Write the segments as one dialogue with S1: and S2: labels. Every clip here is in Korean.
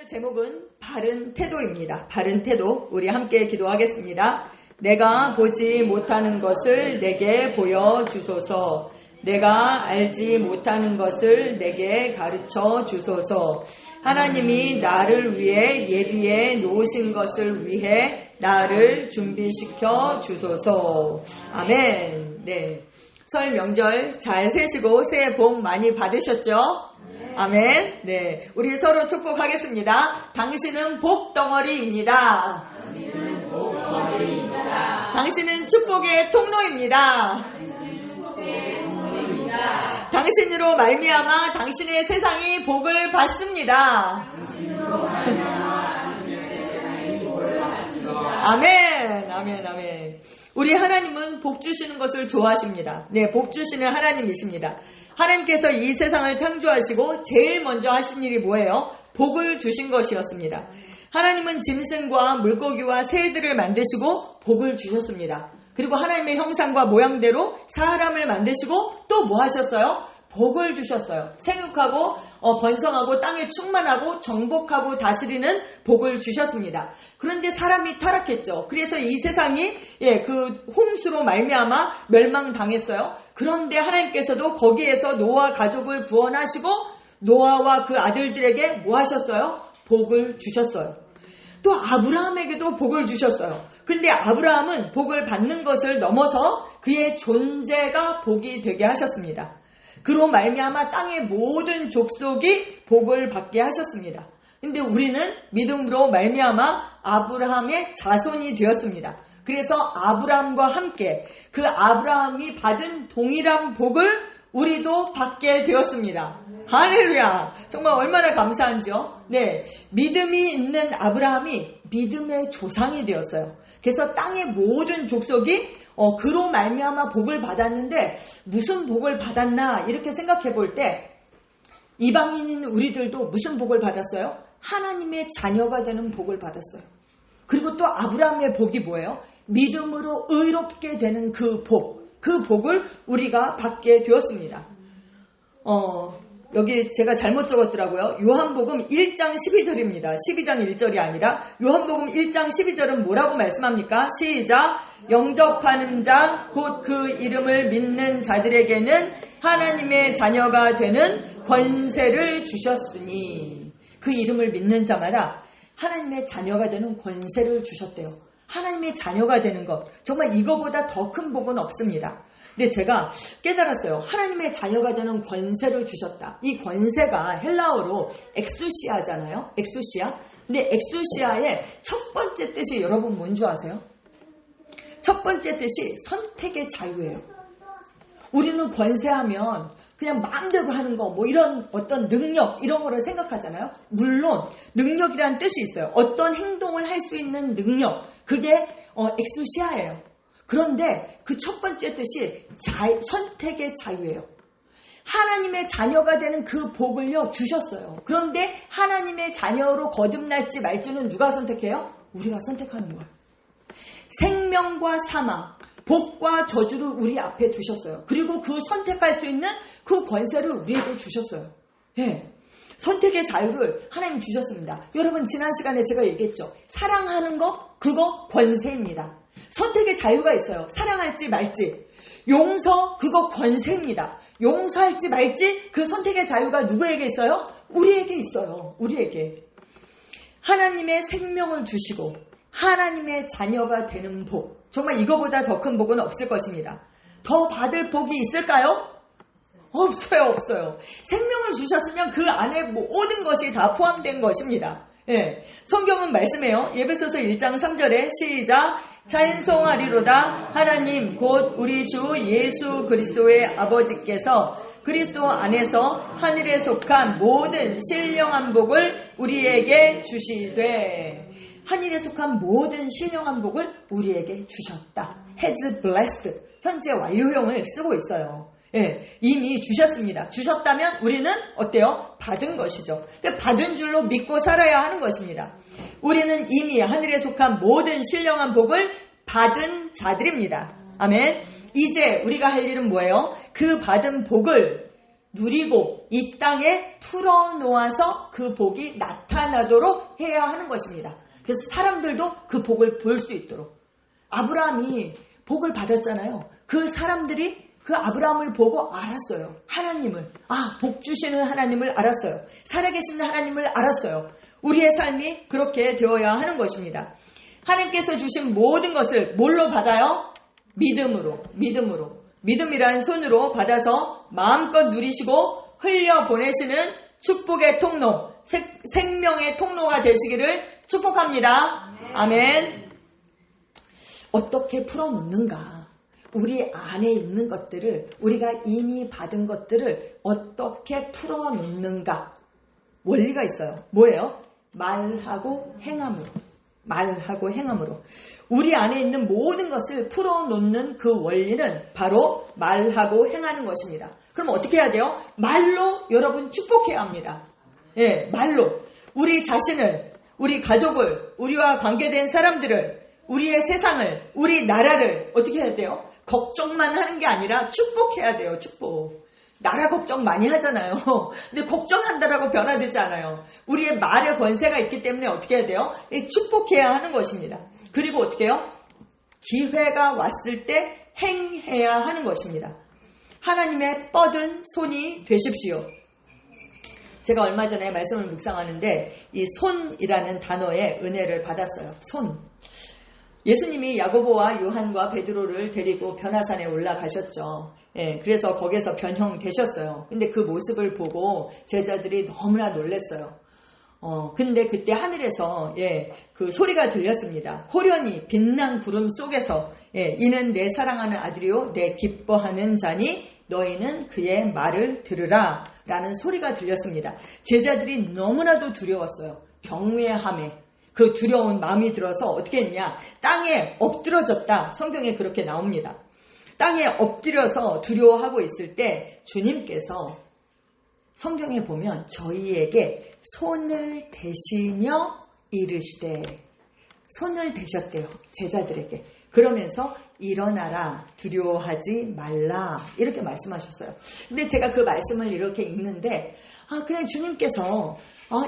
S1: 제목은 바른 태도입니다. 바른 태도. 우리 함께 기도하겠습니다. 내가 보지 못하는 것을 내게 보여주소서. 내가 알지 못하는 것을 내게 가르쳐 주소서. 하나님이 나를 위해 예비해 놓으신 것을 위해 나를 준비시켜 주소서. 아멘. 네. 설 명절 잘 세시고 새해 복 많이 받으셨죠? 아멘. 네. 우리 서로 축복하겠습니다. 당신은 복덩어리입니다. 당신은 복덩어리입니다. 당신은 축복의 통로입니다. 당신으로 말미암아 당신의 세상이 복을 받습니다. 아멘, 아멘, 아멘. 우리 하나님은 복 주시는 것을 좋아하십니다. 네, 복 주시는 하나님이십니다. 하나님께서 이 세상을 창조하시고 제일 먼저 하신 일이 뭐예요? 복을 주신 것이었습니다. 하나님은 짐승과 물고기와 새들을 만드시고 복을 주셨습니다. 그리고 하나님의 형상과 모양대로 사람을 만드시고 또 뭐 하셨어요? 복을 주셨어요. 생육하고 번성하고 땅에 충만하고 정복하고 다스리는 복을 주셨습니다. 그런데 사람이 타락했죠. 그래서 이 세상이 그 홍수로 말미암아 멸망당했어요. 그런데 하나님께서도 거기에서 노아 가족을 구원하시고 노아와 그 아들들에게 뭐 하셨어요? 복을 주셨어요. 또 아브라함에게도 복을 주셨어요. 근데 아브라함은 복을 받는 것을 넘어서 그의 존재가 복이 되게 하셨습니다. 그로 말미암아 땅의 모든 족속이 복을 받게 하셨습니다. 근데 우리는 믿음으로 말미암아 아브라함의 자손이 되었습니다. 그래서 아브라함과 함께 그 아브라함이 받은 동일한 복을 우리도 받게 되었습니다. 할렐루야! 정말 얼마나 감사한지요? 네, 믿음이 있는 아브라함이 믿음의 조상이 되었어요. 그래서 땅의 모든 족속이 그로 말미암아 복을 받았는데 무슨 복을 받았나 이렇게 생각해 볼 때 이방인인 우리들도 무슨 복을 받았어요? 하나님의 자녀가 되는 복을 받았어요. 그리고 또 아브라함의 복이 뭐예요? 믿음으로 의롭게 되는 그 복을 우리가 받게 되었습니다. 여기 제가 잘못 적었더라고요. 요한복음 1장 12절입니다. 12장 1절이 아니라 요한복음 1장 12절은 뭐라고 말씀합니까? 시작! 영접하는 자 곧 그 이름을 믿는 자들에게는 하나님의 자녀가 되는 권세를 주셨으니 그 이름을 믿는 자마다 하나님의 자녀가 되는 권세를 주셨대요. 하나님의 자녀가 되는 것 정말 이거보다 더 큰 복은 없습니다. 근데 제가 깨달았어요. 하나님의 자녀가 되는 권세를 주셨다. 이 권세가 헬라어로 엑수시아잖아요. 엑수시아. 근데 엑수시아의 첫 번째 뜻이 여러분 뭔지 아세요? 첫 번째 뜻이 선택의 자유예요. 우리는 권세하면 그냥 마음대로 하는 거, 이런 어떤 능력, 이런 거를 생각하잖아요. 물론 능력이라는 뜻이 있어요. 어떤 행동을 할 수 있는 능력, 그게 엑수시아예요. 그런데 그 첫 번째 뜻이 선택의 자유예요. 하나님의 자녀가 되는 그 복을요 주셨어요. 그런데 하나님의 자녀로 거듭날지 말지는 누가 선택해요? 우리가 선택하는 거예요. 생명과 사망, 복과 저주를 우리 앞에 두셨어요. 그리고 그 선택할 수 있는 그 권세를 우리에게 주셨어요. 예. 선택의 자유를 하나님 주셨습니다. 여러분 지난 시간에 제가 얘기했죠. 사랑하는 거 그거 권세입니다. 선택의 자유가 있어요. 사랑할지 말지. 용서 그거 권세입니다. 용서할지 말지 그 선택의 자유가 누구에게 있어요? 우리에게 있어요. 우리에게. 하나님의 생명을 주시고 하나님의 자녀가 되는 복. 정말 이거보다 더 큰 복은 없을 것입니다. 더 받을 복이 있을까요? 없어요. 생명을 주셨으면 그 안에 모든 것이 다 포함된 것입니다. 예. 성경은 말씀해요. 에베소서 1장 3절에 시작! 찬송하리로다 하나님 곧 우리 주 예수 그리스도의 아버지께서 그리스도 안에서 하늘에 속한 모든 신령한 복을 우리에게 주시되 하늘에 속한 모든 신령한 복을 우리에게 주셨다. has blessed 현재 완료형을 쓰고 있어요. 예, 이미 주셨습니다. 주셨다면 우리는 어때요? 받은 것이죠. 받은 줄로 믿고 살아야 하는 것입니다. 우리는 이미 하늘에 속한 모든 신령한 복을 받은 자들입니다. 아멘. 이제 우리가 할 일은 뭐예요? 그 받은 복을 누리고 이 땅에 풀어놓아서 그 복이 나타나도록 해야 하는 것입니다. 그래서 사람들도 그 복을 볼 수 있도록. 아브라함이 복을 받았잖아요. 그 사람들이 그 아브라함을 보고 알았어요. 하나님을. 복 주시는 하나님을 알았어요. 살아계신 하나님을 알았어요. 우리의 삶이 그렇게 되어야 하는 것입니다. 하나님께서 주신 모든 것을 뭘로 받아요? 믿음으로. 믿음이란 손으로 받아서 마음껏 누리시고 흘려보내시는 축복의 통로, 생명의 통로가 되시기를 축복합니다. 아멘. 어떻게 풀어놓는가? 우리 안에 있는 것들을, 우리가 이미 받은 것들을 어떻게 풀어놓는가? 원리가 있어요. 뭐예요? 말하고 행함으로. 우리 안에 있는 모든 것을 풀어놓는 그 원리는 바로 말하고 행하는 것입니다. 그럼 어떻게 해야 돼요? 말로 여러분 축복해야 합니다. 말로. 우리 자신을, 우리 가족을, 우리와 관계된 사람들을, 우리의 세상을, 우리 나라를 어떻게 해야 돼요? 걱정만 하는 게 아니라 축복해야 돼요. 축복. 나라 걱정 많이 하잖아요. 근데 걱정한다라고 변화되지 않아요. 우리의 말의 권세가 있기 때문에 어떻게 해야 돼요? 축복해야 하는 것입니다. 그리고 어떻게 해요? 기회가 왔을 때 행해야 하는 것입니다. 하나님의 뻗은 손이 되십시오. 제가 얼마 전에 말씀을 묵상하는데 이 손이라는 단어의 은혜를 받았어요. 손. 예수님이 야고보와 요한과 베드로를 데리고 변화산에 올라가셨죠. 그래서 거기서 변형되셨어요. 근데 그 모습을 보고 제자들이 너무나 놀랐어요. 근데 그때 하늘에서 그 소리가 들렸습니다. 호련히 빛난 구름 속에서 이는 내 사랑하는 아들이요 내 기뻐하는 자니 너희는 그의 말을 들으라 라는 소리가 들렸습니다. 제자들이 너무나도 두려웠어요. 경외함에 그 두려운 마음이 들어서 어떻게 했냐? 땅에 엎드러졌다. 성경에 그렇게 나옵니다. 땅에 엎드려서 두려워하고 있을 때 주님께서 성경에 보면 저희에게 손을 대시며 이르시되, 손을 대셨대요. 제자들에게. 그러면서 일어나라, 두려워하지 말라 이렇게 말씀하셨어요. 근데 제가 그 말씀을 이렇게 읽는데 그냥 주님께서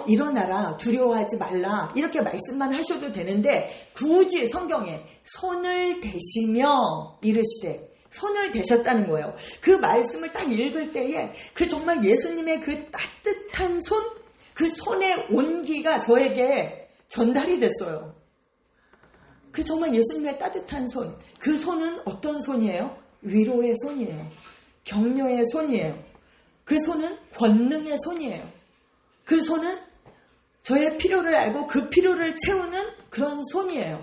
S1: 일어나라, 두려워하지 말라 이렇게 말씀만 하셔도 되는데 굳이 성경에 손을 대시며 이르시되, 손을 대셨다는 거예요. 그 말씀을 딱 읽을 때에 그 정말 예수님의 그 따뜻한 손, 그 손의 온기가 저에게 전달이 됐어요. 그 정말 예수님의 따뜻한 손, 그 손은 어떤 손이에요? 위로의 손이에요. 격려의 손이에요. 그 손은 권능의 손이에요. 그 손은 저의 필요를 알고 그 필요를 채우는 그런 손이에요.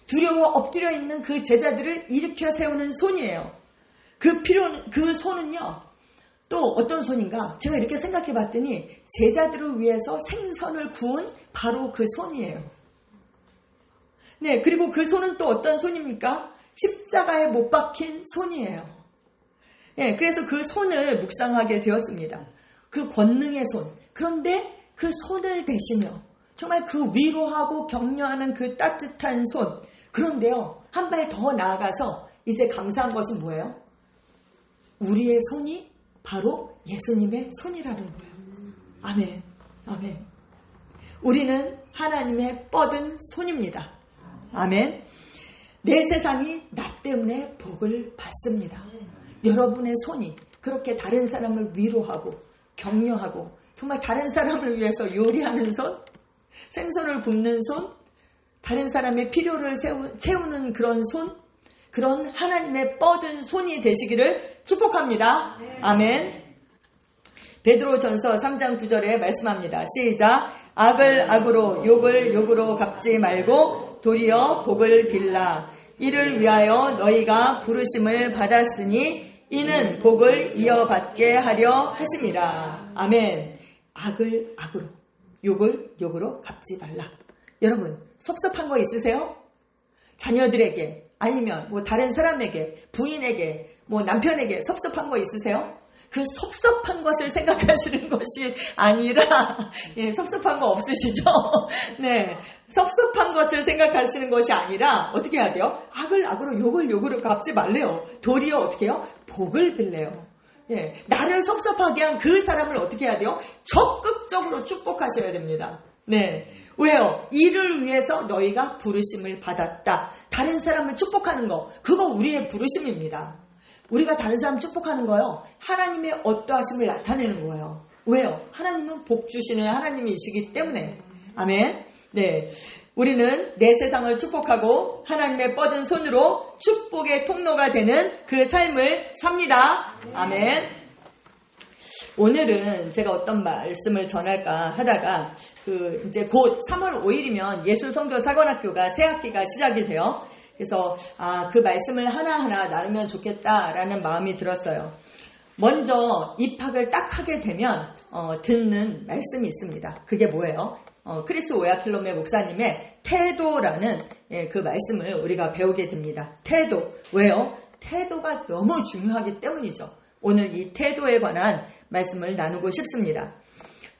S1: 두려워 엎드려 있는 그 제자들을 일으켜 세우는 손이에요. 그 손은요, 또 어떤 손인가? 제가 이렇게 생각해 봤더니 제자들을 위해서 생선을 구운 바로 그 손이에요. 네, 그리고 그 손은 또 어떤 손입니까? 십자가에 못 박힌 손이에요. 네, 그래서 그 손을 묵상하게 되었습니다. 그 권능의 손. 그런데 그 손을 대시며 정말 그 위로하고 격려하는 그 따뜻한 손. 그런데요, 한 발 더 나아가서 이제 감사한 것은 뭐예요? 우리의 손이 바로 예수님의 손이라는 거예요. 아멘. 아멘. 우리는 하나님의 뻗은 손입니다. 아멘. 내 세상이 나 때문에 복을 받습니다. 여러분의 손이 그렇게 다른 사람을 위로하고 격려하고 정말 다른 사람을 위해서 요리하는 손, 생선을 굽는 손, 다른 사람의 필요를 채우는 그런 손, 그런 하나님의 뻗은 손이 되시기를 축복합니다. 아멘. 베드로전서 3장 9절에 말씀합니다. 시작. 악을 악으로 욕을 욕으로 갚지 말고 도리어 복을 빌라. 이를 위하여 너희가 부르심을 받았으니 이는 복을 이어받게 하려 하심이라. 아멘. 악을 악으로, 욕을 욕으로 갚지 말라. 여러분, 섭섭한 거 있으세요? 자녀들에게 아니면 뭐 다른 사람에게, 부인에게, 뭐 남편에게 섭섭한 거 있으세요? 그 섭섭한 것을 생각하시는 것이 아니라, 섭섭한 거 없으시죠? 네. 섭섭한 것을 생각하시는 것이 아니라, 어떻게 해야 돼요? 악을 악으로, 욕을 욕으로 갚지 말래요. 도리어 어떻게 해요? 복을 빌래요. 예, 나를 섭섭하게 한 그 사람을 어떻게 해야 돼요? 적극적으로 축복하셔야 됩니다. 네. 왜요? 이를 위해서 너희가 부르심을 받았다. 다른 사람을 축복하는 거, 그거 우리의 부르심입니다. 우리가 다른 사람 축복하는 거요, 하나님의 어떠하심을 나타내는 거예요. 왜요? 하나님은 복 주시는 하나님이시기 때문에. 아멘. 네. 우리는 내 세상을 축복하고 하나님의 뻗은 손으로 축복의 통로가 되는 그 삶을 삽니다. 아멘. 오늘은 제가 어떤 말씀을 전할까 하다가 이제 곧 3월 5일이면 예술성교사관학교가 새 학기가 시작이 돼요. 그래서 그 말씀을 하나하나 나누면 좋겠다라는 마음이 들었어요. 먼저 입학을 딱 하게 되면 듣는 말씀이 있습니다. 그게 뭐예요? 크리스 오야킬롬의 목사님의 태도라는 그 말씀을 우리가 배우게 됩니다. 태도. 왜요? 태도가 너무 중요하기 때문이죠. 오늘 이 태도에 관한 말씀을 나누고 싶습니다.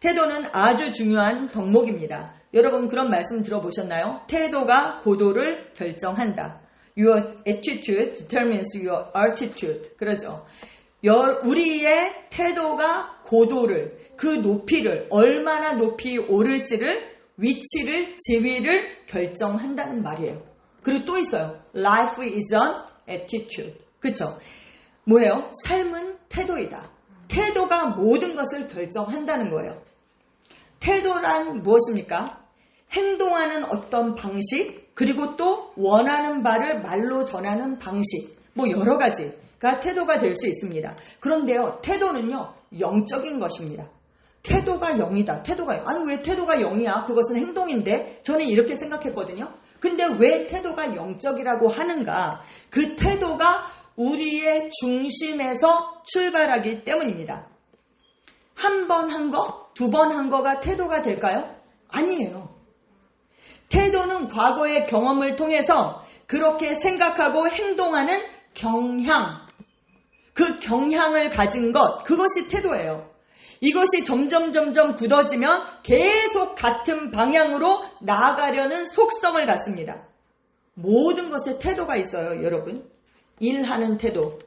S1: 태도는 아주 중요한 덕목입니다. 여러분 그런 말씀 들어보셨나요? 태도가 고도를 결정한다. Your attitude determines your altitude. 그러죠. 우리의 태도가 고도를, 그 높이를, 얼마나 높이 오를지를, 위치를, 지위를 결정한다는 말이에요. 그리고 또 있어요. Life is an attitude. 그쵸? 뭐예요? 삶은 태도이다. 태도가 모든 것을 결정한다는 거예요. 태도란 무엇입니까? 행동하는 어떤 방식, 그리고 또 원하는 바를 말로 전하는 방식, 뭐 여러 가지가 태도가 될 수 있습니다. 그런데요, 태도는요, 영적인 것입니다. 태도가 0이다. 아니 왜 태도가 0이야? 그것은 행동인데 저는 이렇게 생각했거든요. 근데 왜 태도가 영적이라고 하는가? 그 태도가 우리의 중심에서 출발하기 때문입니다. 한 번 한 거, 두 번 한 거가 태도가 될까요? 아니에요. 태도는 과거의 경험을 통해서 그렇게 생각하고 행동하는 경향, 그 경향을 가진 것, 그것이 태도예요. 이것이 점점 굳어지면 계속 같은 방향으로 나아가려는 속성을 갖습니다. 모든 것에 태도가 있어요, 여러분. 일하는 태도,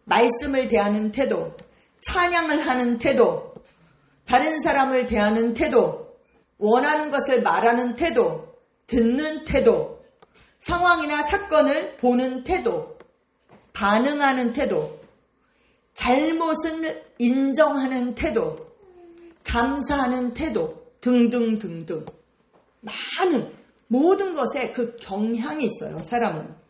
S1: 말씀을 대하는 태도, 찬양을 하는 태도, 다른 사람을 대하는 태도, 원하는 것을 말하는 태도, 듣는 태도, 상황이나 사건을 보는 태도, 반응하는 태도, 잘못을 인정하는 태도, 감사하는 태도 등등등등. 많은 모든 것에 그 경향이 있어요, 사람은.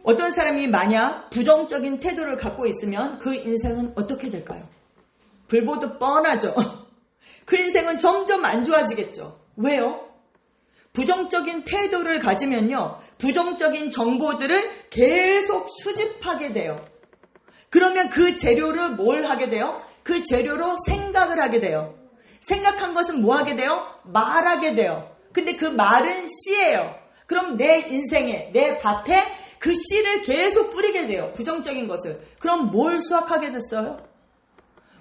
S1: 어떤 사람이 만약 부정적인 태도를 갖고 있으면 그 인생은 어떻게 될까요? 불보듯 뻔하죠. 그 인생은 점점 안 좋아지겠죠. 왜요? 부정적인 태도를 가지면요, 부정적인 정보들을 계속 수집하게 돼요. 그러면 그 재료를 뭘 하게 돼요? 그 재료로 생각을 하게 돼요. 생각한 것은 뭐 하게 돼요? 말하게 돼요. 근데 그 말은 씨예요. 그럼 내 인생에, 내 밭에 그 씨를 계속 뿌리게 돼요. 부정적인 것을. 그럼 뭘 수확하게 됐어요?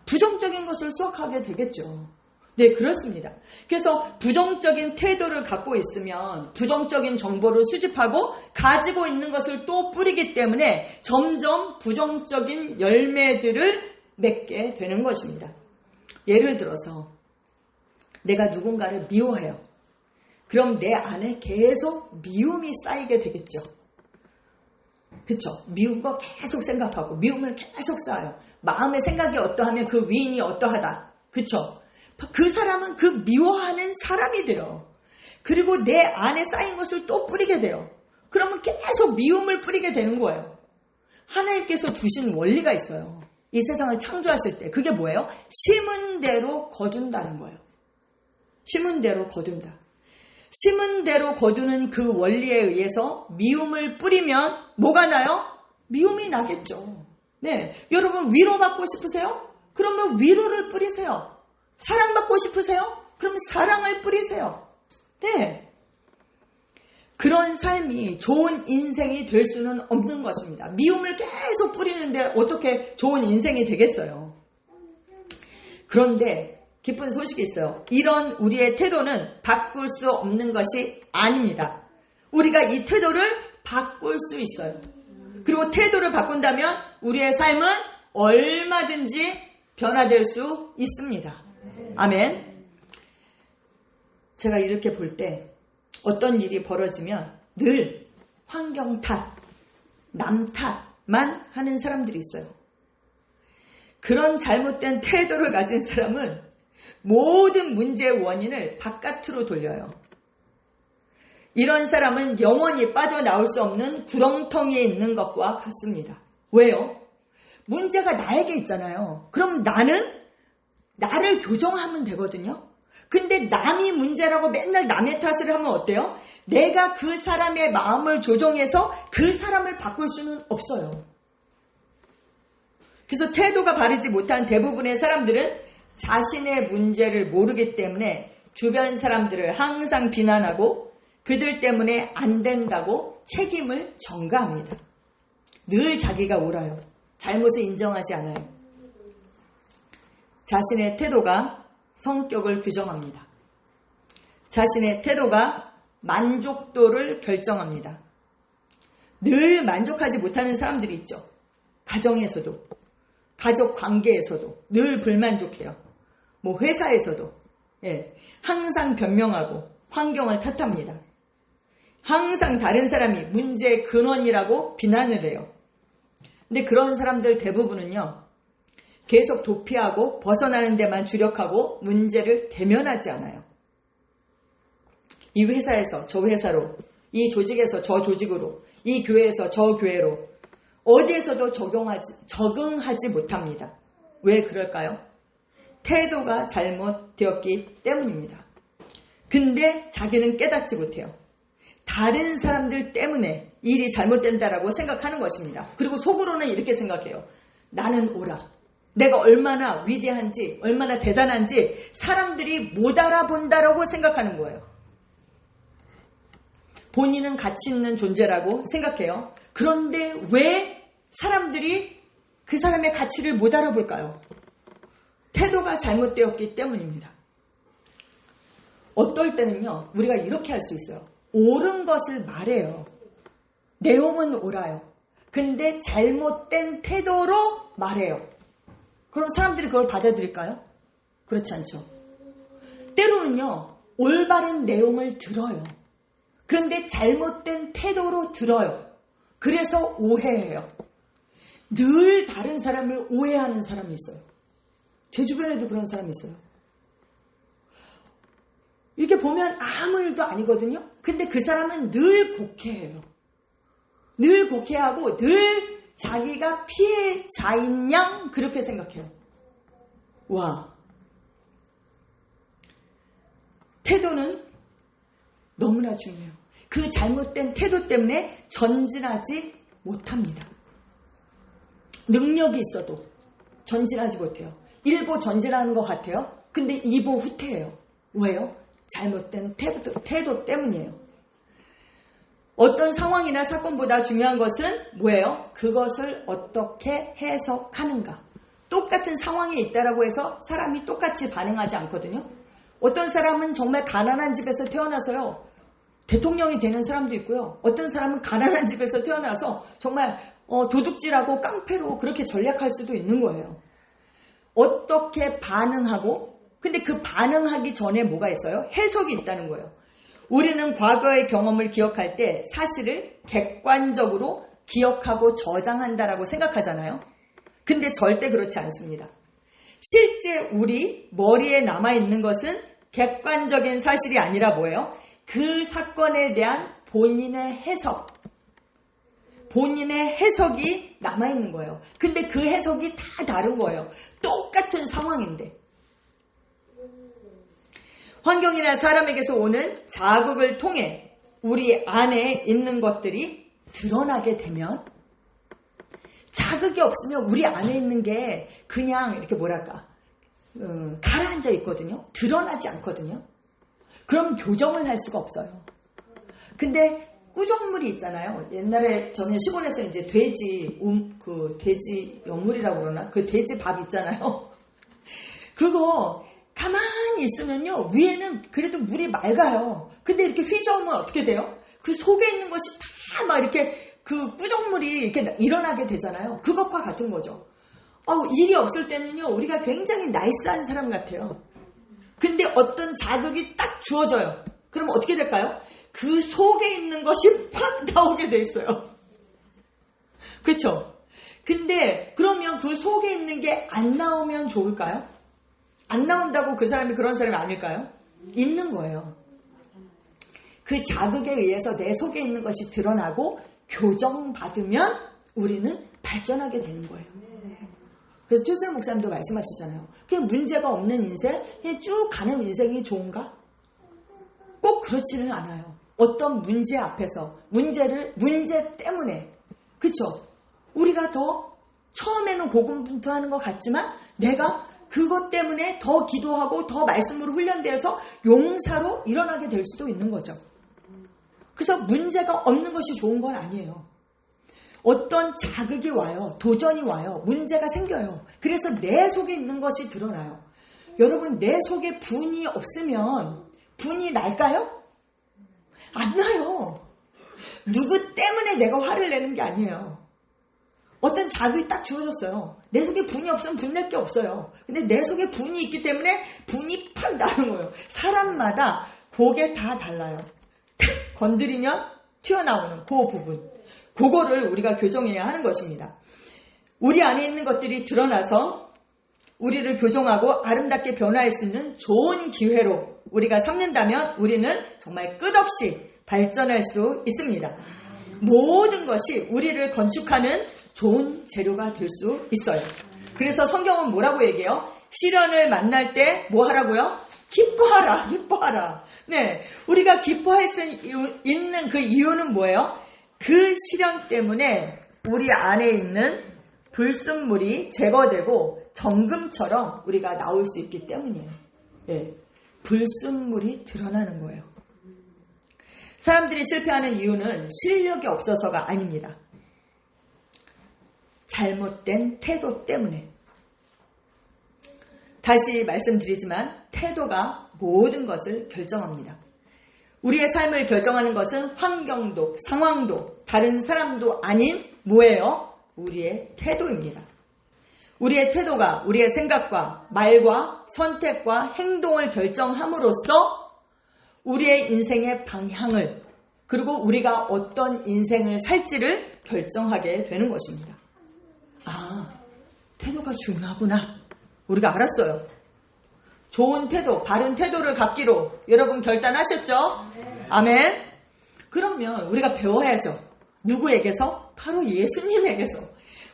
S1: 부정적인 것을 수확하게 되겠죠. 네, 그렇습니다. 그래서 부정적인 태도를 갖고 있으면 부정적인 정보를 수집하고 가지고 있는 것을 또 뿌리기 때문에 점점 부정적인 열매들을 맺게 되는 것입니다. 예를 들어서 내가 누군가를 미워해요. 그럼 내 안에 계속 미움이 쌓이게 되겠죠. 그쵸? 미운 거 계속 생각하고 미움을 계속 쌓아요. 마음의 생각이 어떠하면 그 위인이 어떠하다. 그쵸? 그 사람은 그 미워하는 사람이 돼요. 그리고 내 안에 쌓인 것을 또 뿌리게 돼요. 그러면 계속 미움을 뿌리게 되는 거예요. 하나님께서 두신 원리가 있어요. 이 세상을 창조하실 때. 그게 뭐예요? 심은 대로 거둔다는 거예요. 심은 대로 거둔다. 심은 대로 거두는 그 원리에 의해서 미움을 뿌리면 뭐가 나요? 미움이 나겠죠. 네, 여러분 위로받고 싶으세요? 그러면 위로를 뿌리세요. 사랑받고 싶으세요? 그럼 사랑을 뿌리세요. 네, 그런 삶이 좋은 인생이 될 수는 없는 것입니다. 미움을 계속 뿌리는데 어떻게 좋은 인생이 되겠어요? 그런데 기쁜 소식이 있어요. 이런 우리의 태도는 바꿀 수 없는 것이 아닙니다. 우리가 이 태도를 바꿀 수 있어요. 그리고 태도를 바꾼다면 우리의 삶은 얼마든지 변화될 수 있습니다. 아멘. 제가 이렇게 볼 때 어떤 일이 벌어지면 늘 환경 탓, 남 탓만 하는 사람들이 있어요. 그런 잘못된 태도를 가진 사람은 모든 문제의 원인을 바깥으로 돌려요. 이런 사람은 영원히 빠져나올 수 없는 구렁텅이에 있는 것과 같습니다. 왜요? 문제가 나에게 있잖아요. 그럼 나를 교정하면 되거든요. 근데 남이 문제라고 맨날 남의 탓을 하면 어때요? 내가 그 사람의 마음을 조정해서 그 사람을 바꿀 수는 없어요. 그래서 태도가 바르지 못한 대부분의 사람들은 자신의 문제를 모르기 때문에 주변 사람들을 항상 비난하고 그들 때문에 안 된다고 책임을 전가합니다. 늘 자기가 옳아요. 잘못을 인정하지 않아요. 자신의 태도가 성격을 규정합니다. 자신의 태도가 만족도를 결정합니다. 늘 만족하지 못하는 사람들이 있죠. 가정에서도, 가족 관계에서도 늘 불만족해요. 뭐 회사에서도 항상 변명하고 환경을 탓합니다. 항상 다른 사람이 문제의 근원이라고 비난을 해요. 근데 그런 사람들 대부분은요, 계속 도피하고 벗어나는 데만 주력하고 문제를 대면하지 않아요. 이 회사에서 저 회사로, 이 조직에서 저 조직으로, 이 교회에서 저 교회로, 어디에서도 적응하지 못합니다. 왜 그럴까요? 태도가 잘못되었기 때문입니다. 근데 자기는 깨닫지 못해요. 다른 사람들 때문에 일이 잘못된다라고 생각하는 것입니다. 그리고 속으로는 이렇게 생각해요. 나는 옳아. 내가 얼마나 위대한지, 얼마나 대단한지 사람들이 못 알아본다라고 생각하는 거예요. 본인은 가치 있는 존재라고 생각해요. 그런데 왜 사람들이 그 사람의 가치를 못 알아볼까요? 태도가 잘못되었기 때문입니다. 어떨 때는요, 우리가 이렇게 할 수 있어요. 옳은 것을 말해요. 내용은 옳아요. 근데 잘못된 태도로 말해요. 그럼 사람들이 그걸 받아들일까요? 그렇지 않죠. 때로는요, 올바른 내용을 들어요. 그런데 잘못된 태도로 들어요. 그래서 오해해요. 늘 다른 사람을 오해하는 사람이 있어요. 제 주변에도 그런 사람이 있어요. 이렇게 보면 아무 일도 아니거든요. 근데 그 사람은 늘 곡해해요. 늘 곡해하고 늘 자기가 피해자인 양 그렇게 생각해요. 와, 태도는 너무나 중요해요. 그 잘못된 태도 때문에 전진하지 못합니다. 능력이 있어도 전진하지 못해요. 1보 전진하는 것 같아요. 근데 2보 후퇴해요. 왜요? 잘못된 태도 때문이에요. 어떤 상황이나 사건보다 중요한 것은 뭐예요? 그것을 어떻게 해석하는가. 똑같은 상황이 있다라고 해서 사람이 똑같이 반응하지 않거든요. 어떤 사람은 정말 가난한 집에서 태어나서요, 대통령이 되는 사람도 있고요. 어떤 사람은 가난한 집에서 태어나서 정말 도둑질하고 깡패로 그렇게 전략할 수도 있는 거예요. 어떻게 반응하고, 근데 그 반응하기 전에 뭐가 있어요? 해석이 있다는 거예요. 우리는 과거의 경험을 기억할 때 사실을 객관적으로 기억하고 저장한다라고 생각하잖아요. 근데 절대 그렇지 않습니다. 실제 우리 머리에 남아있는 것은 객관적인 사실이 아니라 뭐예요? 그 사건에 대한 본인의 해석이 남아있는 거예요. 근데 그 해석이 다 다른 거예요. 똑같은 상황인데. 환경이나 사람에게서 오는 자극을 통해 우리 안에 있는 것들이 드러나게 되면, 자극이 없으면 우리 안에 있는 게 그냥 이렇게 가라앉아 있거든요. 드러나지 않거든요. 그럼 교정을 할 수가 없어요. 근데 꾸정물이 있잖아요. 옛날에 저는 시골에서 이제 돼지 연물이라고 그러나? 그 돼지 밥 있잖아요. 그거 가만히 있으면요, 위에는 그래도 물이 맑아요. 근데 이렇게 휘저으면 어떻게 돼요? 그 속에 있는 것이 다 막 이렇게 그 꾸정물이 이렇게 일어나게 되잖아요. 그것과 같은 거죠. 일이 없을 때는요, 우리가 굉장히 나이스한 사람 같아요. 근데 어떤 자극이 딱 주어져요. 그럼 어떻게 될까요? 그 속에 있는 것이 팍 나오게 돼 있어요. 그렇죠? 근데 그러면 그 속에 있는 게 안 나오면 좋을까요? 안 나온다고 그 사람이 그런 사람이 아닐까요? 있는 거예요. 그 자극에 의해서 내 속에 있는 것이 드러나고 교정받으면 우리는 발전하게 되는 거예요. 그래서 최순호 목사님도 말씀하시잖아요. 그냥 문제가 없는 인생, 그냥 쭉 가는 인생이 좋은가? 꼭 그렇지는 않아요. 어떤 문제 앞에서 문제 때문에, 그쵸? 우리가 더 처음에는 고군분투하는 것 같지만 내가 그것 때문에 더 기도하고 더 말씀으로 훈련되어서 용사로 일어나게 될 수도 있는 거죠. 그래서 문제가 없는 것이 좋은 건 아니에요. 어떤 자극이 와요. 도전이 와요. 문제가 생겨요. 그래서 내 속에 있는 것이 드러나요. 여러분, 내 속에 분이 없으면 분이 날까요? 안 나요. 누구 때문에 내가 화를 내는 게 아니에요. 어떤 자극이 딱 주어졌어요. 내 속에 분이 없으면 분낼 게 없어요. 근데 내 속에 분이 있기 때문에 분이 팍 나는 거예요. 사람마다 그게 다 달라요. 탁 건드리면 튀어나오는 그 부분. 그거를 우리가 교정해야 하는 것입니다. 우리 안에 있는 것들이 드러나서 우리를 교정하고 아름답게 변화할 수 있는 좋은 기회로 우리가 삼는다면 우리는 정말 끝없이 발전할 수 있습니다. 모든 것이 우리를 건축하는 좋은 재료가 될 수 있어요. 그래서 성경은 뭐라고 얘기해요? 시련을 만날 때 뭐 하라고요? 기뻐하라, 기뻐하라. 네, 우리가 기뻐할 수 있는 그 이유는 뭐예요? 그 시련 때문에 우리 안에 있는 불순물이 제거되고 정금처럼 우리가 나올 수 있기 때문이에요. 네, 불순물이 드러나는 거예요. 사람들이 실패하는 이유는 실력이 없어서가 아닙니다. 잘못된 태도 때문에. 다시 말씀드리지만 태도가 모든 것을 결정합니다. 우리의 삶을 결정하는 것은 환경도, 상황도, 다른 사람도 아닌 뭐예요? 우리의 태도입니다. 우리의 태도가 우리의 생각과 말과 선택과 행동을 결정함으로써 우리의 인생의 방향을, 그리고 우리가 어떤 인생을 살지를 결정하게 되는 것입니다. 태도가 중요하구나. 우리가 알았어요. 좋은 태도, 바른 태도를 갖기로 여러분 결단하셨죠? 아멘. 그러면 우리가 배워야죠. 누구에게서? 바로 예수님에게서.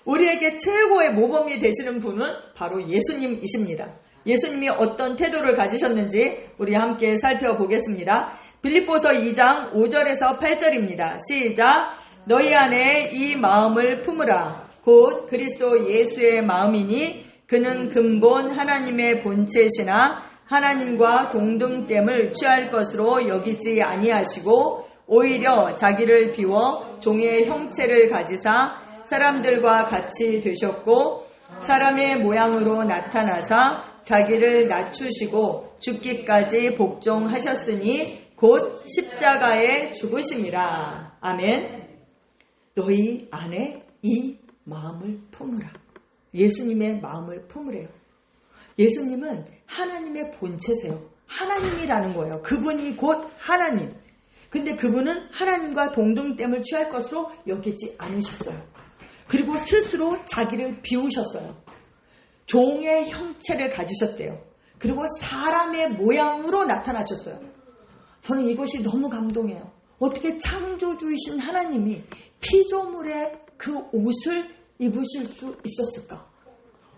S1: 우리에게 최고의 모범이 되시는 분은 바로 예수님이십니다. 예수님이 어떤 태도를 가지셨는지 우리 함께 살펴보겠습니다. 빌립보서 2장 5절에서 8절입니다. 시작. 너희 안에 이 마음을 품으라. 곧 그리스도 예수의 마음이니 그는 근본 하나님의 본체시나 하나님과 동등됨을 취할 것으로 여기지 아니하시고 오히려 자기를 비워 종의 형체를 가지사 사람들과 같이 되셨고 사람의 모양으로 나타나사 자기를 낮추시고 죽기까지 복종하셨으니 곧 십자가에 죽으심이라. 아멘. 너희 안에 이 마음을 품으라. 예수님의 마음을 품으래요. 예수님은 하나님의 본체세요. 하나님이라는 거예요. 그분이 곧 하나님. 근데 그분은 하나님과 동등됨을 취할 것으로 여기지 않으셨어요. 그리고 스스로 자기를 비우셨어요. 종의 형체를 가지셨대요. 그리고 사람의 모양으로 나타나셨어요. 저는 이것이 너무 감동해요. 어떻게 창조주이신 하나님이 피조물의 그 옷을 입으실 수 있었을까?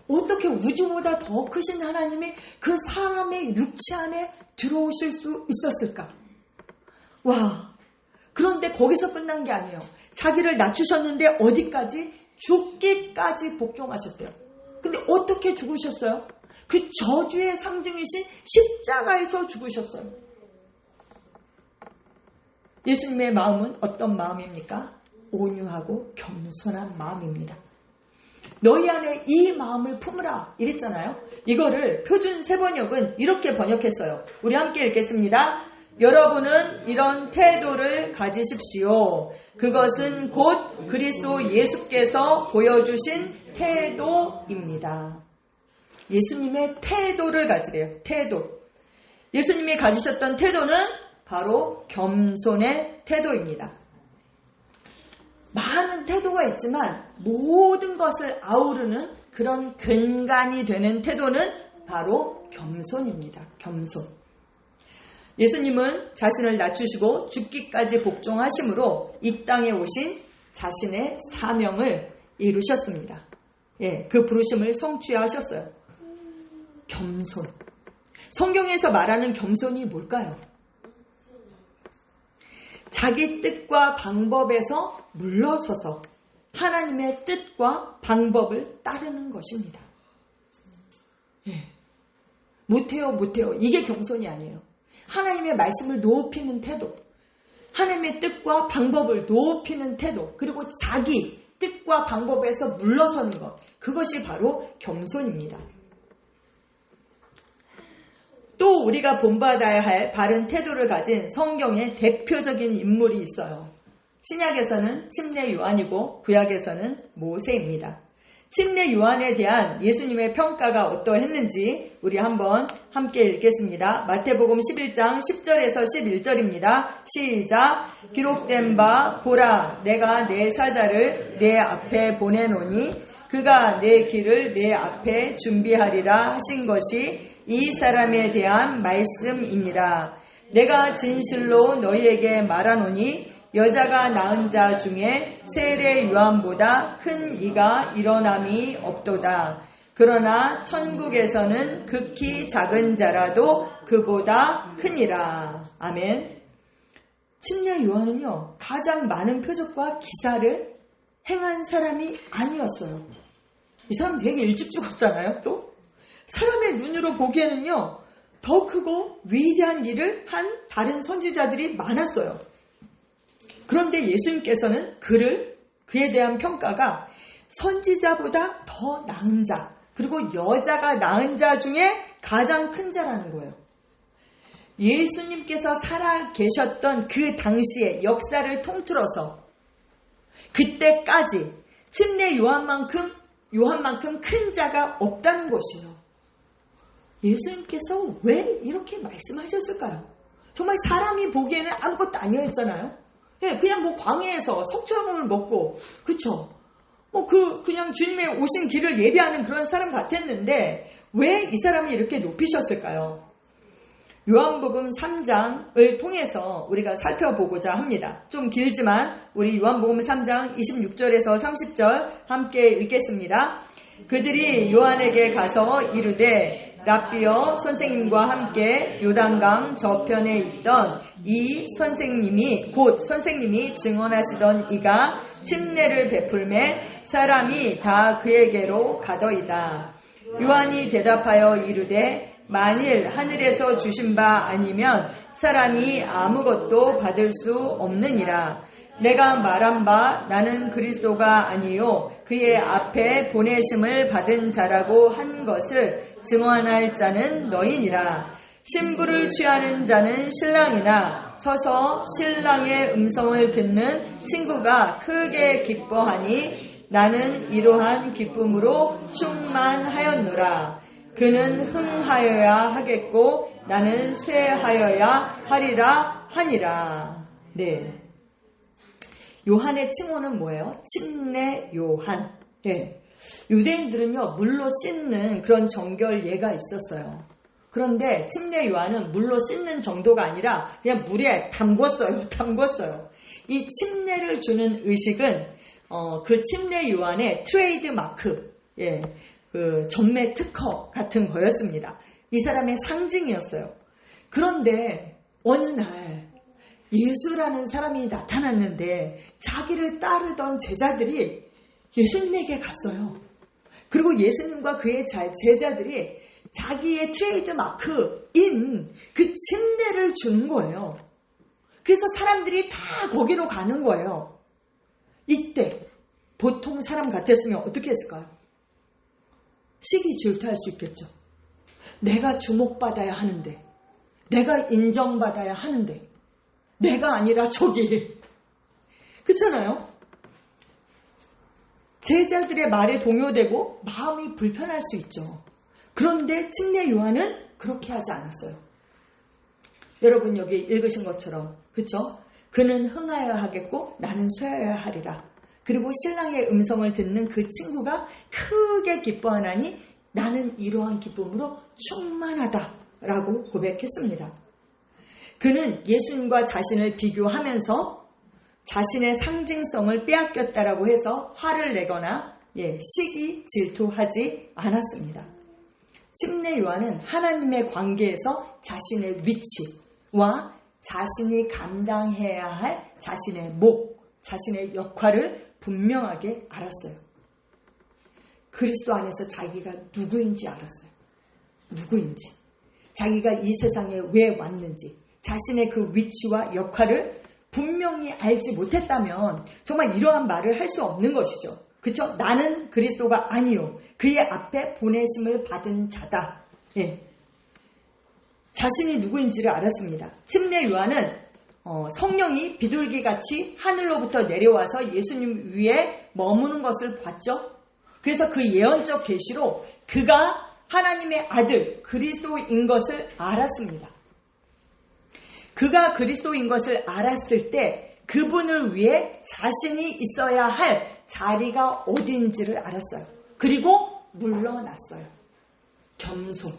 S1: 어떻게 우주보다 더 크신 하나님이 그 사람의 육체 안에 들어오실 수 있었을까? 와! 그런데 거기서 끝난 게 아니에요. 자기를 낮추셨는데 어디까지? 죽기까지 복종하셨대요. 근데 어떻게 죽으셨어요? 그 저주의 상징이신 십자가에서 죽으셨어요. 예수님의 마음은 어떤 마음입니까? 온유하고 겸손한 마음입니다. 너희 안에 이 마음을 품으라 이랬잖아요. 이거를 표준 세번역은 이렇게 번역했어요. 우리 함께 읽겠습니다. 여러분은 이런 태도를 가지십시오. 그것은 곧 그리스도 예수께서 보여주신 태도입니다. 예수님의 태도를 가지래요. 태도. 예수님이 가지셨던 태도는 바로 겸손의 태도입니다. 많은 태도가 있지만 모든 것을 아우르는 그런 근간이 되는 태도는 바로 겸손입니다. 겸손. 예수님은 자신을 낮추시고 죽기까지 복종하심으로 이 땅에 오신 자신의 사명을 이루셨습니다. 예, 그 부르심을 성취하셨어요. 겸손. 성경에서 말하는 겸손이 뭘까요? 자기 뜻과 방법에서 물러서서 하나님의 뜻과 방법을 따르는 것입니다. 예. 못해요. 이게 겸손이 아니에요. 하나님의 말씀을 높이는 태도, 하나님의 뜻과 방법을 높이는 태도, 그리고 자기 뜻과 방법에서 물러서는 것, 그것이 바로 겸손입니다. 또 우리가 본받아야 할 바른 태도를 가진 성경의 대표적인 인물이 있어요. 신약에서는 침례 요한이고 구약에서는 모세입니다. 침례 요한에 대한 예수님의 평가가 어떠했는지 우리 한번 함께 읽겠습니다. 마태복음 11장 10절에서 11절입니다. 시작. 기록된 바 보라 내가 내 사자를 내 앞에 보내노니 그가 내 길을 내 앞에 준비하리라 하신 것이 이 사람에 대한 말씀이니라. 내가 진실로 너희에게 말하노니 여자가 낳은 자 중에 세례 요한보다 큰 이가 일어남이 없도다. 그러나 천국에서는 극히 작은 자라도 그보다 크니라. 아멘. 침례 요한은요, 가장 많은 표적과 기사를 행한 사람이 아니었어요. 이 사람 되게 일찍 죽었잖아요. 또 사람의 눈으로 보기에는요, 더 크고 위대한 일을 한 다른 선지자들이 많았어요. 그런데 예수님께서는 그에 대한 평가가 선지자보다 더 나은 자, 그리고 여자가 낳은 자 중에 가장 큰 자라는 거예요. 예수님께서 살아 계셨던 그 당시의 역사를 통틀어서 그때까지 침례 요한만큼 큰 자가 없다는 것이에요. 예수님께서 왜 이렇게 말씀하셨을까요? 정말 사람이 보기에는 아무것도 아니었잖아요. 예, 그냥 광야에서 석초나무를 먹고, 그쵸? 그냥 주님의 오신 길을 예비하는 그런 사람 같았는데, 왜 이 사람이 이렇게 높이셨을까요? 요한복음 3장을 통해서 우리가 살펴보고자 합니다. 좀 길지만, 우리 요한복음 3장 26절에서 30절 함께 읽겠습니다. 그들이 요한에게 가서 이르되, 랍비여 선생님과 함께 요단강 저편에 있던 이 선생님이 곧 선생님이 증언하시던 이가 침례를 베풀매 사람이 다 그에게로 가더이다. 요한이 대답하여 이르되 만일 하늘에서 주신 바 아니면 사람이 아무것도 받을 수 없느니라. 내가 말한 바 나는 그리스도가 아니요 그의 앞에 보내심을 받은 자라고 한 것을 증언할 자는 너희니라. 신부를 취하는 자는 신랑이나 서서 신랑의 음성을 듣는 친구가 크게 기뻐하니 나는 이러한 기쁨으로 충만하였노라. 그는 흥하여야 하겠고 나는 쇠하여야 하리라 하니라. 네. 요한의 칭호는 뭐예요? 침례 요한. 네. 유대인들은요, 물로 씻는 그런 정결 예가 있었어요. 그런데 침례 요한은 물로 씻는 정도가 아니라 그냥 물에 담궜어요. 이 침례를 주는 의식은 그 침례 요한의 트레이드 마크, 예, 그 전매 특허 같은 거였습니다. 이 사람의 상징이었어요. 그런데 어느 날 예수라는 사람이 나타났는데 자기를 따르던 제자들이 예수님에게 갔어요. 그리고 예수님과 그의 제자들이 자기의 트레이드 마크인 그 침례를 주는 거예요. 그래서 사람들이 다 거기로 가는 거예요. 이때 보통 사람 같았으면 어떻게 했을까요? 시기 질투할 수 있겠죠. 내가 주목받아야 하는데 내가 인정받아야 하는데 내가 아니라 저기. 그렇잖아요? 제자들의 말에 동요되고 마음이 불편할 수 있죠. 그런데 침례 요한은 그렇게 하지 않았어요. 여러분 여기 읽으신 것처럼, 그렇죠? 그는 흥하여야 하겠고 나는 쇠하여야 하리라. 그리고 신랑의 음성을 듣는 그 친구가 크게 기뻐하나니 나는 이러한 기쁨으로 충만하다라고 고백했습니다. 그는 예수님과 자신을 비교하면서 자신의 상징성을 빼앗겼다라고 해서 화를 내거나 시기 질투하지 않았습니다. 침례 요한은 하나님의 관계에서 자신의 위치와 자신이 감당해야 할 자신의 목, 자신의 역할을 분명하게 알았어요. 그리스도 안에서 자기가 누구인지 알았어요. 누구인지. 자기가 이 세상에 왜 왔는지. 자신의 그 위치와 역할을 분명히 알지 못했다면 정말 이러한 말을 할 수 없는 것이죠. 그렇죠? 나는 그리스도가 아니요. 그의 앞에 보내심을 받은 자다. 자신이 누구인지를 알았습니다. 침례 요한은 성령이 비둘기같이 하늘로부터 내려와서 예수님 위에 머무는 것을 봤죠. 그래서 그 예언적 계시로 그가 하나님의 아들 그리스도인 것을 알았습니다. 그가 그리스도인 것을 알았을 때 그분을 위해 자신이 있어야 할 자리가 어딘지를 알았어요. 그리고 물러났어요. 겸손.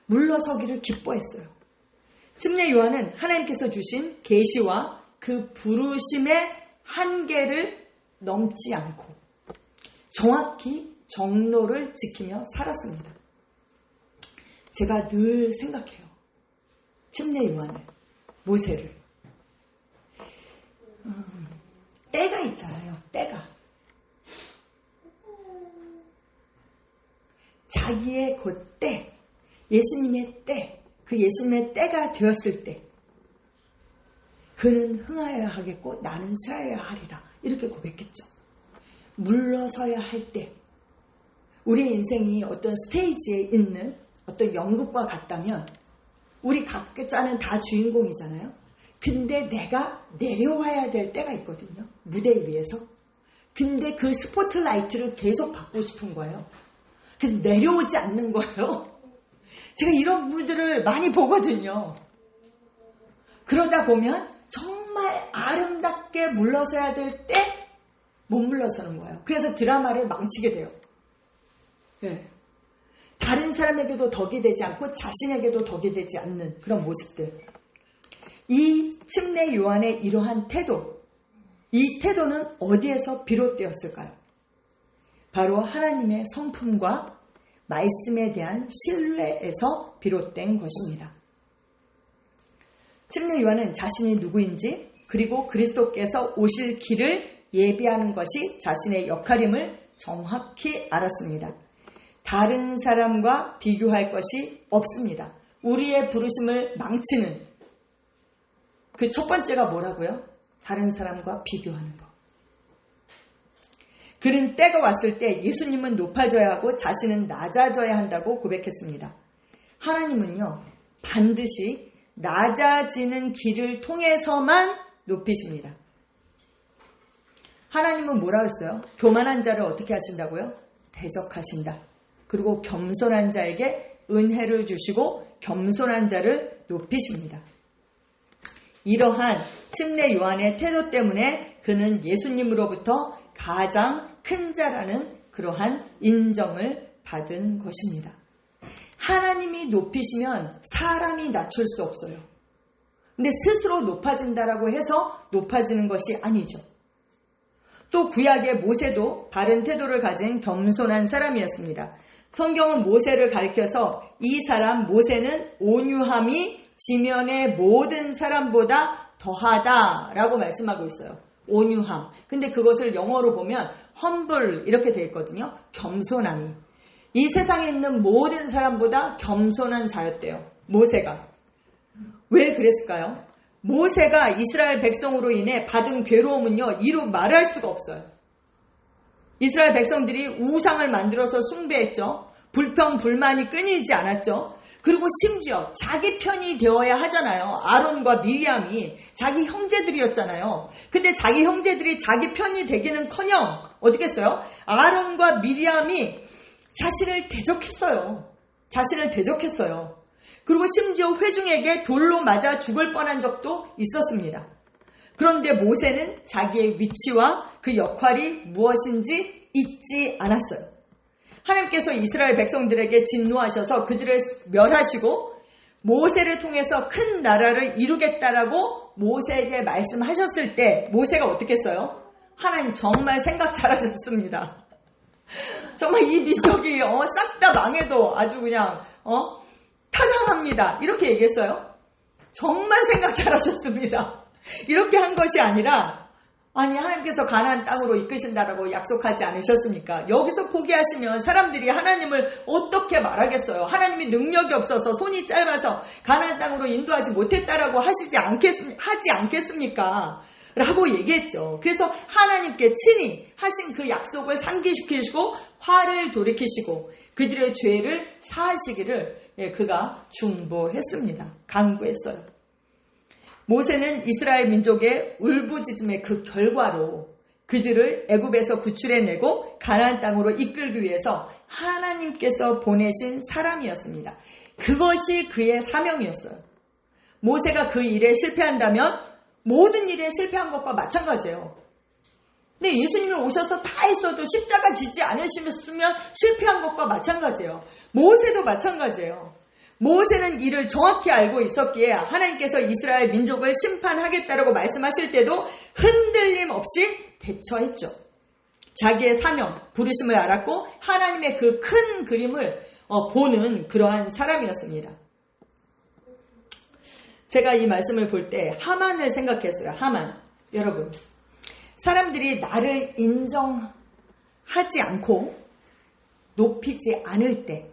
S1: 물러서기를 기뻐했어요. 침례 요한은 하나님께서 주신 계시와 그 부르심의 한계를 넘지 않고 정확히 정로를 지키며 살았습니다. 제가 늘 생각해요. 침례 요한을, 모세를. 때가 있잖아요. 때가. 자기의 그 때, 예수님의 때, 그 예수님의 때가 되었을 때 그는 흥하여야 하겠고 나는 쇠하여야 하리라. 이렇게 고백했죠. 물러서야 할 때, 우리 인생이 어떤 스테이지에 있는 어떤 연극과 같다면 우리 각자는 다 주인공이잖아요. 근데 내가 내려와야 될 때가 있거든요. 무대 위에서. 근데 그 스포트라이트를 계속 받고 싶은 거예요. 근데 내려오지 않는 거예요. 제가 이런 분들을 많이 보거든요. 그러다 보면 정말 아름답게 물러서야 될 때 못 물러서는 거예요. 그래서 드라마를 망치게 돼요. 다른 사람에게도 덕이 되지 않고 자신에게도 덕이 되지 않는 그런 모습들. 이 침례 요한의 이러한 태도, 이 태도는 어디에서 비롯되었을까요? 바로 하나님의 성품과 말씀에 대한 신뢰에서 비롯된 것입니다. 침례 요한은 자신이 누구인지 그리고 그리스도께서 오실 길을 예비하는 것이 자신의 역할임을 정확히 알았습니다. 다른 사람과 비교할 것이 없습니다. 우리의 부르심을 망치는 그 첫 번째가 뭐라고요? 다른 사람과 비교하는 것. 그는 때가 왔을 때 예수님은 높아져야 하고 자신은 낮아져야 한다고 고백했습니다. 하나님은요, 반드시 낮아지는 길을 통해서만 높이십니다. 하나님은 뭐라고 했어요? 교만한 자를 어떻게 하신다고요? 대적하신다. 그리고 겸손한 자에게 은혜를 주시고 겸손한 자를 높이십니다. 이러한 침례 요한의 태도 때문에 그는 예수님으로부터 가장 큰 자라는 그러한 인정을 받은 것입니다. 하나님이 높이시면 사람이 낮출 수 없어요. 근데 스스로 높아진다라고 해서 높아지는 것이 아니죠. 또 구약의 모세도 바른 태도를 가진 겸손한 사람이었습니다. 성경은 모세를 가리켜서 이 사람 모세는 온유함이 지면의 모든 사람보다 더하다라고 말씀하고 있어요. 온유함. 근데 그것을 영어로 보면 humble 이렇게 되어 있거든요. 겸손함이. 이 세상에 있는 모든 사람보다 겸손한 자였대요. 모세가. 왜 그랬을까요? 모세가 이스라엘 백성으로 인해 받은 괴로움은요, 이루 말할 수가 없어요. 이스라엘 백성들이 우상을 만들어서 숭배했죠. 불평, 불만이 끊이지 않았죠. 그리고 심지어 자기 편이 되어야 하잖아요. 아론과 미리암이 자기 형제들이었잖아요. 근데 자기 형제들이 자기 편이 되기는커녕 어떻게 했어요? 아론과 미리암이 자신을 대적했어요. 그리고 심지어 회중에게 돌로 맞아 죽을 뻔한 적도 있었습니다. 그런데 모세는 자기의 위치와 그 역할이 무엇인지 잊지 않았어요. 하나님께서 이스라엘 백성들에게 진노하셔서 그들을 멸하시고 모세를 통해서 큰 나라를 이루겠다라고 모세에게 말씀하셨을 때 모세가 어떻게 했어요? 하나님 정말 생각 잘하셨습니다. 정말 이 민족이 싹 다 망해도 아주 그냥 타당합니다. 이렇게 얘기했어요. 정말 생각 잘하셨습니다. 이렇게 한 것이 아니라 하나님께서 가나안 땅으로 이끄신다라고 약속하지 않으셨습니까? 여기서 포기하시면 사람들이 하나님을 어떻게 말하겠어요? 하나님이 능력이 없어서 손이 짧아서 가나안 땅으로 인도하지 못했다라고 하지 않겠습니까? 라고 얘기했죠. 그래서 하나님께 친히 하신 그 약속을 상기시키시고 화를 돌이키시고 그들의 죄를 사하시기를 그가 중보했습니다. 강구했어요. 모세는 이스라엘 민족의 울부짖음의 그 결과로 그들을 애굽에서 구출해내고 가나안 땅으로 이끌기 위해서 하나님께서 보내신 사람이었습니다. 그것이 그의 사명이었어요. 모세가 그 일에 실패한다면 모든 일에 실패한 것과 마찬가지예요. 근데 예수님이 오셔서 다 했어도 십자가 지지 않으셨으면 실패한 것과 마찬가지예요. 모세도 마찬가지예요. 모세는 이를 정확히 알고 있었기에 하나님께서 이스라엘 민족을 심판하겠다라고 말씀하실 때도 흔들림 없이 대처했죠. 자기의 사명, 부르심을 알았고 하나님의 그 큰 그림을 보는 그러한 사람이었습니다. 제가 이 말씀을 볼 때 하만을 생각했어요. 하만. 여러분, 사람들이 나를 인정하지 않고 높이지 않을 때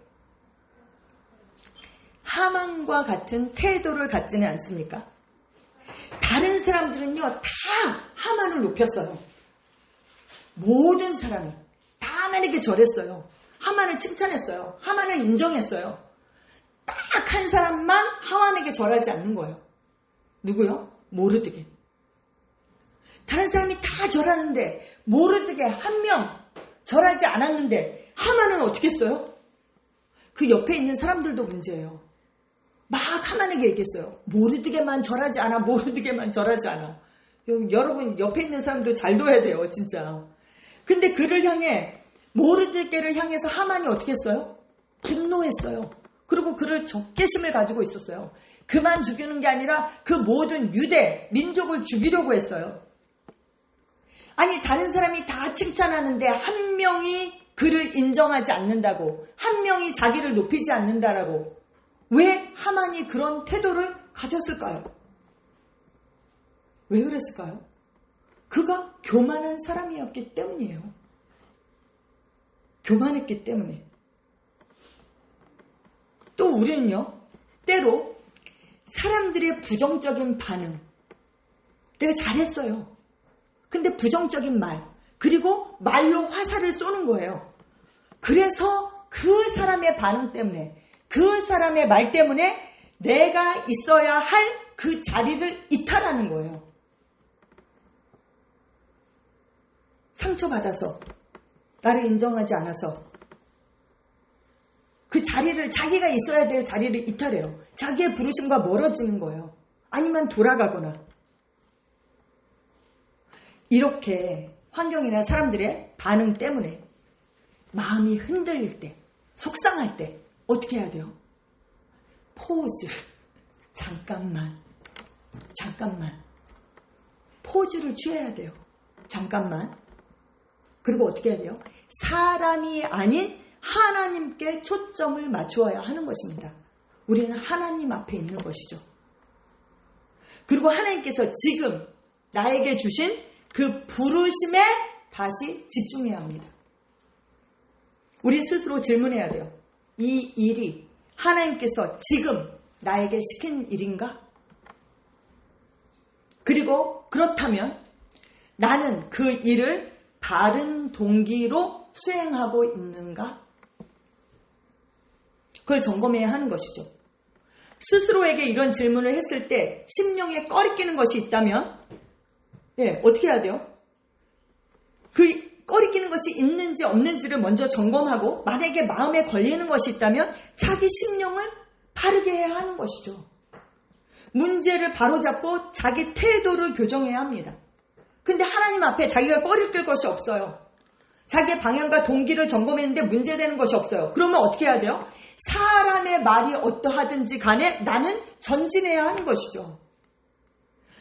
S1: 하만과 같은 태도를 갖지는 않습니까? 다른 사람들은요, 다 하만을 높였어요. 모든 사람이 다 하만에게 절했어요. 하만을 칭찬했어요. 하만을 인정했어요. 딱 한 사람만 하만에게 절하지 않는 거예요. 누구요? 모르드게. 다른 사람이 다 절하는데 모르드게 한 명 절하지 않았는데 하만은 어떻게 했어요? 그 옆에 있는 사람들도 문제예요. 막 하만에게 얘기했어요. 모르드게만 절하지 않아. 모르드게만 절하지 않아. 여러분 옆에 있는 사람도 잘 둬야 돼요. 진짜. 근데 그를 향해 모르드게를 향해서 하만이 어떻게 했어요? 분노했어요. 그리고 그를 적개심을 가지고 있었어요. 그만 죽이는 게 아니라 그 모든 유대 민족을 죽이려고 했어요. 아니 다른 사람이 다 칭찬하는데 한 명이 그를 인정하지 않는다고, 한 명이 자기를 높이지 않는다라고, 왜 하만이 그런 태도를 가졌을까요? 왜 그랬을까요? 그가 교만한 사람이었기 때문이에요. 교만했기 때문에. 또 우리는요, 때로 사람들의 부정적인 반응, 내가 잘했어요. 근데 부정적인 말, 그리고 말로 화살을 쏘는 거예요. 그래서 그 사람의 반응 때문에, 그 사람의 말 때문에 내가 있어야 할 그 자리를 이탈하는 거예요. 상처받아서, 나를 인정하지 않아서 그 자리를, 자기가 있어야 될 자리를 이탈해요. 자기의 부르심과 멀어지는 거예요. 아니면 돌아가거나. 이렇게 환경이나 사람들의 반응 때문에 마음이 흔들릴 때, 속상할 때 어떻게 해야 돼요? 포즈. 잠깐만. 포즈를 취해야 돼요. 잠깐만. 그리고 어떻게 해야 돼요? 사람이 아닌 하나님께 초점을 맞추어야 하는 것입니다. 우리는 하나님 앞에 있는 것이죠. 그리고 하나님께서 지금 나에게 주신 그 부르심에 다시 집중해야 합니다. 우리 스스로 질문해야 돼요. 이 일이 하나님께서 지금 나에게 시킨 일인가? 그리고 그렇다면 나는 그 일을 바른 동기로 수행하고 있는가? 그걸 점검해야 하는 것이죠. 스스로에게 이런 질문을 했을 때 심령에 꺼리끼는 것이 있다면 어떻게 해야 돼요? 그 꺼리끼는 것이 있는지 없는지를 먼저 점검하고 만약에 마음에 걸리는 것이 있다면 자기 심령을 바르게 해야 하는 것이죠. 문제를 바로잡고 자기 태도를 교정해야 합니다. 근데 하나님 앞에 자기가 꺼리낄 것이 없어요. 자기의 방향과 동기를 점검했는데 문제되는 것이 없어요. 그러면 어떻게 해야 돼요? 사람의 말이 어떠하든지 간에 나는 전진해야 하는 것이죠.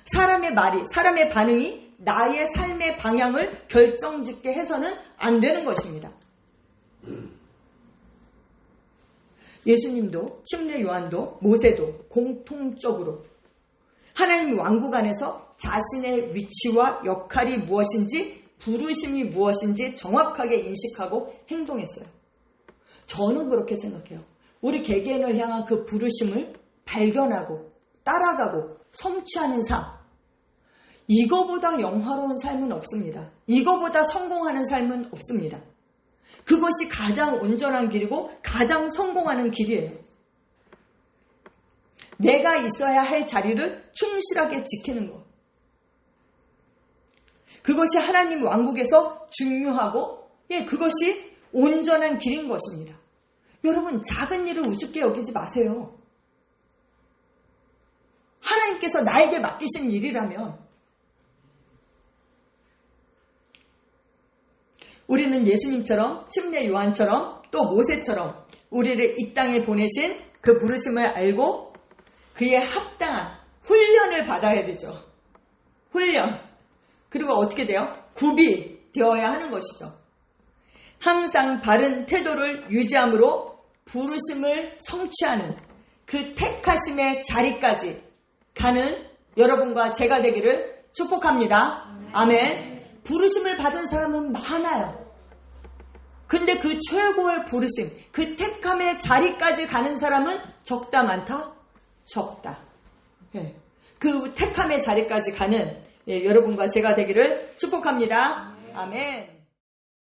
S1: 사람의 말이, 사람의 반응이 나의 삶의 방향을 결정짓게 해서는 안 되는 것입니다. 예수님도, 침례 요한도, 모세도 공통적으로 하나님 왕국 안에서 자신의 위치와 역할이 무엇인지, 부르심이 무엇인지 정확하게 인식하고 행동했어요. 저는 그렇게 생각해요. 우리 개개인을 향한 그 부르심을 발견하고 따라가고 성취하는 삶, 이거보다 영화로운 삶은 없습니다. 이거보다 성공하는 삶은 없습니다. 그것이 가장 온전한 길이고 가장 성공하는 길이에요. 내가 있어야 할 자리를 충실하게 지키는 것. 그것이 하나님 왕국에서 중요하고 그것이 온전한 길인 것입니다. 여러분, 작은 일을 우습게 여기지 마세요. 하나님께서 나에게 맡기신 일이라면 우리는 예수님처럼, 침례 요한처럼, 또 모세처럼 우리를 이 땅에 보내신 그 부르심을 알고 그에 합당한 훈련을 받아야 되죠. 훈련. 그리고 어떻게 돼요? 구비되어야 하는 것이죠. 항상 바른 태도를 유지함으로 부르심을 성취하는 그 택하심의 자리까지 가는 여러분과 제가 되기를 축복합니다. 아멘. 부르심을 받은 사람은 많아요. 근데 그 최고의 부르심, 그 택함의 자리까지 가는 사람은 적다 많다? 적다. 그 택함의 자리까지 가는 여러분과 제가 되기를 축복합니다. 아멘.